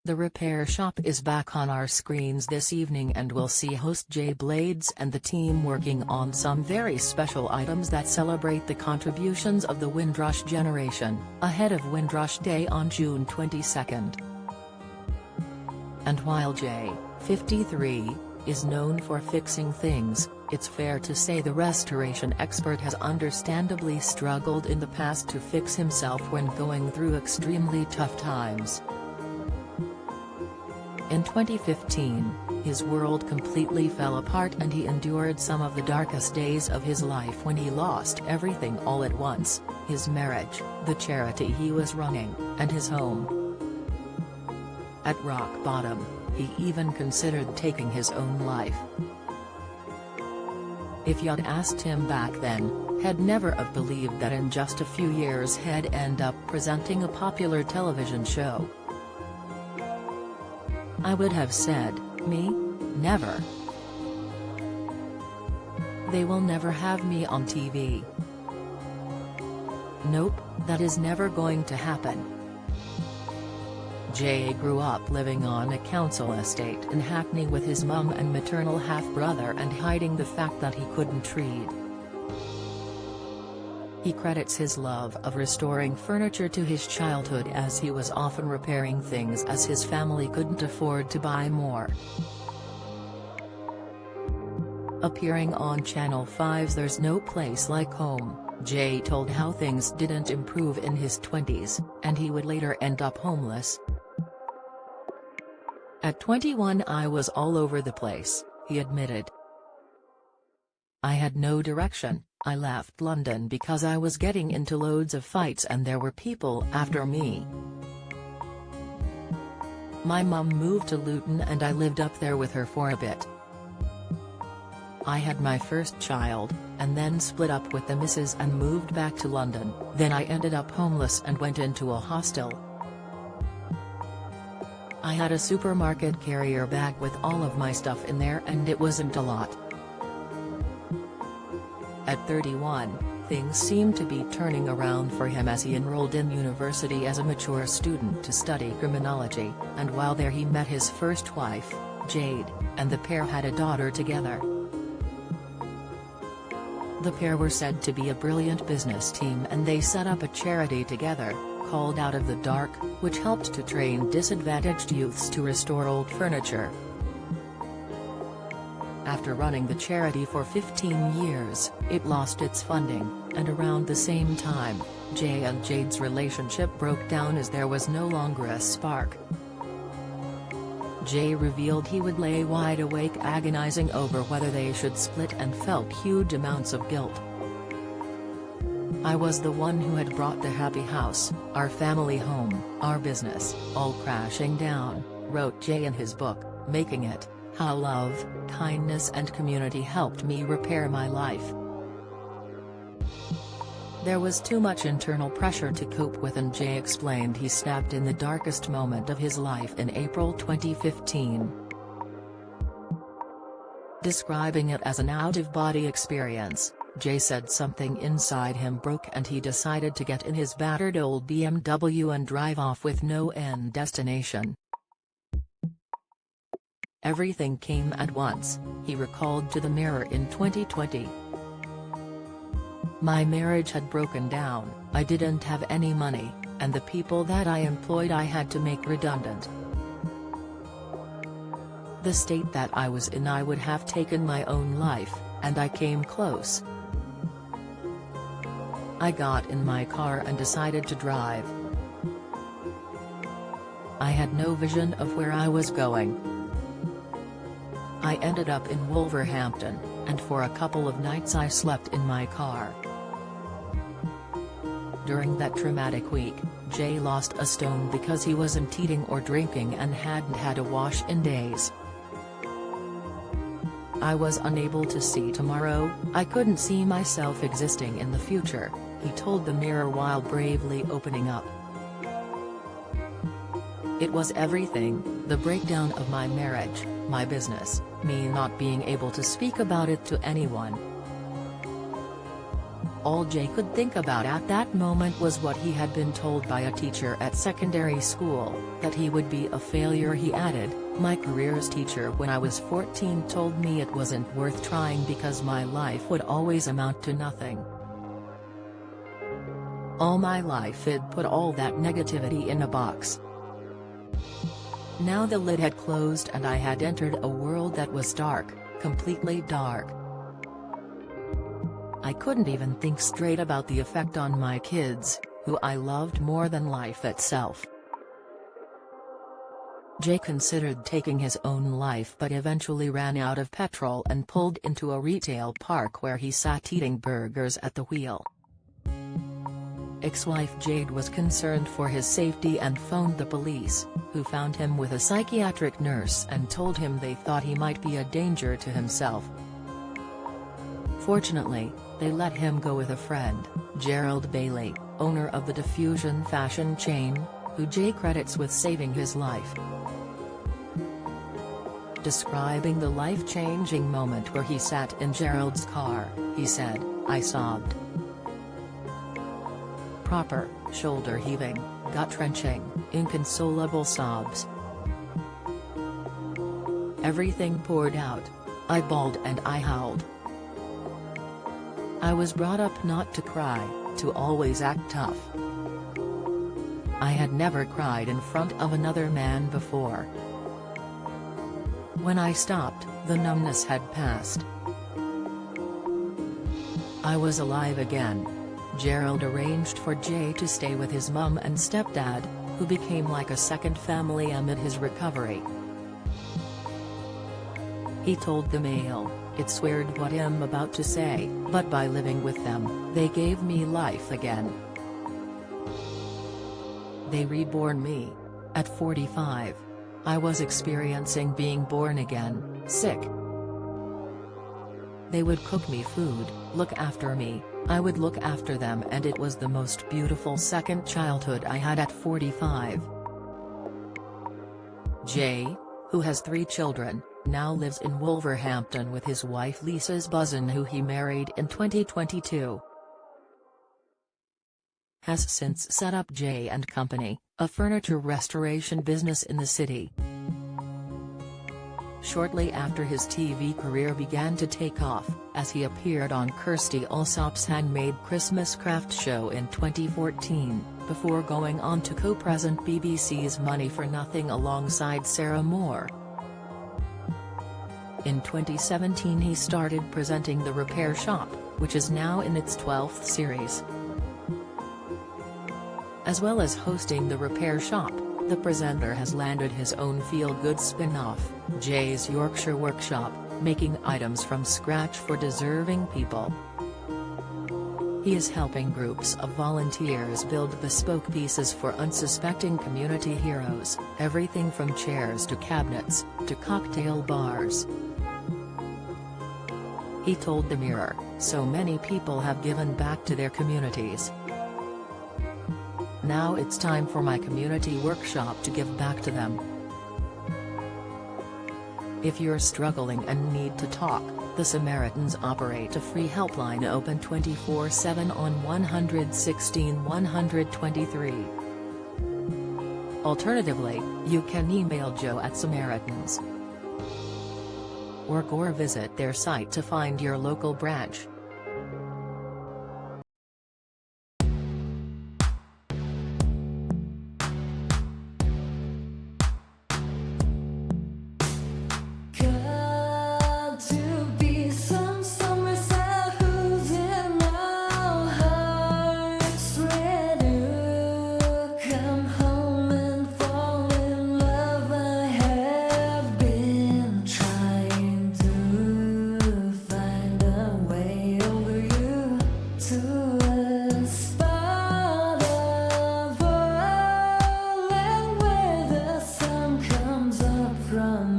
The repair shop is back on our screens this evening, and we'll see host Jay Blades and the team working on some very special items that celebrate the contributions of the Windrush generation, ahead of Windrush Day on June 22nd. And while Jay, 53, is known for fixing things, it's fair to say the restoration expert has understandably struggled in the past to fix himself when going through extremely tough times. In 2015, his world completely fell apart and he endured some of the darkest days of his life when he lost everything all at once: his marriage, the charity he was running, and his home. At rock bottom, he even considered taking his own life. If you'd asked him back then, he'd never have believed that in just a few years he'd end up presenting a popular television show. I would have said, me? Never. They will never have me on TV. Nope, that is never going to happen. Jay grew up living on a council estate in Hackney with his mum and maternal half-brother and hiding the fact that he couldn't read. He credits his love of restoring furniture to his childhood, as he was often repairing things as his family couldn't afford to buy more. Appearing on Channel 5's There's No Place Like Home, Jay told how things didn't improve in his 20s, and he would later end up homeless. At 21 I was all over the place, he admitted. I had no direction. I left London because I was getting into loads of fights and there were people after me. My mum moved to Luton and I lived up there with her for a bit. I had my first child, and then split up with the missus and moved back to London. Then I ended up homeless and went into a hostel. I had a supermarket carrier bag with all of my stuff in there and it wasn't a lot. At 31, things seemed to be turning around for him as he enrolled in university as a mature student to study criminology, and while there he met his first wife, Jade, and the pair had a daughter together. The pair were said to be a brilliant business team and they set up a charity together, called Out of the Dark, which helped to train disadvantaged youths to restore old furniture. After running the charity for 15 years, it lost its funding, and around the same time, Jay and Jade's relationship broke down as there was no longer a spark. Jay revealed he would lay wide awake agonizing over whether they should split and felt huge amounts of guilt. I was the one who had brought the happy house, our family home, our business, all crashing down, wrote Jay in his book, Making It: How Love, Kindness and Community Helped Me Repair My Life. There was too much internal pressure to cope with, and Jay explained he snapped in the darkest moment of his life in April 2015. Describing it as an out-of-body experience, Jay said something inside him broke and he decided to get in his battered old BMW and drive off with no end destination. Everything came at once, he recalled to the Mirror in 2020. My marriage had broken down, I didn't have any money, and the people that I employed I had to make redundant. The state that I was in, I would have taken my own life, and I came close. I got in my car and decided to drive. I had no vision of where I was going. I ended up in Wolverhampton, and for a couple of nights I slept in my car. During that traumatic week, Jay lost a stone because he wasn't eating or drinking and hadn't had a wash in days. I was unable to see tomorrow, I couldn't see myself existing in the future, he told the Mirror while bravely opening up. It was everything, the breakdown of my marriage, my business, me not being able to speak about it to anyone. All Jay could think about at that moment was what he had been told by a teacher at secondary school, that he would be a failure. He added, "My careers teacher when I was 14 told me it wasn't worth trying because my life would always amount to nothing. All my life I'd put all that negativity in a box." Now the lid had closed and I had entered a world that was dark, completely dark. I couldn't even think straight about the effect on my kids, who I loved more than life itself. Jay considered taking his own life but eventually ran out of petrol and pulled into a retail park where he sat eating burgers at the wheel. Ex-wife Jade was concerned for his safety and phoned the police, who found him with a psychiatric nurse and told him they thought he might be a danger to himself. Fortunately, they let him go with a friend, Gerald Bailey, owner of the Diffusion fashion chain, who Jay credits with saving his life. Describing the life-changing moment where he sat in Gerald's car, he said, "I sobbed. Proper, shoulder-heaving, gut-wrenching, inconsolable sobs. Everything poured out. I bawled and I howled. I was brought up not to cry, to always act tough. I had never cried in front of another man before. When I stopped, the numbness had passed. I was alive again." Gerald arranged for Jay to stay with his mum and stepdad, who became like a second family amid his recovery. He told the Mail, "It's weird what I'm about to say, but by living with them, they gave me life again. They reborn me. At 45. I was experiencing being born again, sick. They would cook me food, look after me, I would look after them, and it was the most beautiful second childhood I had at 45." Jay, who has 3 children, now lives in Wolverhampton with his wife Lisa Buzan, who he married in 2022. Has since set up Jay & Company, a furniture restoration business in the city. Shortly after his TV career began to take off, as he appeared on Kirstie Allsopp's Handmade Christmas Craft Show in 2014, before going on to co-present BBC's Money for Nothing alongside Sarah Moore. In 2017 he started presenting The Repair Shop, which is now in its 12th series. As well as hosting The Repair Shop, the presenter has landed his own feel-good spin-off, Jay's Yorkshire Workshop, making items from scratch for deserving people. He is helping groups of volunteers build bespoke pieces for unsuspecting community heroes, everything from chairs to cabinets, to cocktail bars. He told the Mirror, "So many people have given back to their communities. Now it's time for my community workshop to give back to them." If you're struggling and need to talk, the Samaritans operate a free helpline open 24/7 on 116 123. Alternatively, you can email joe@samaritans.org or visit their site to find your local branch. From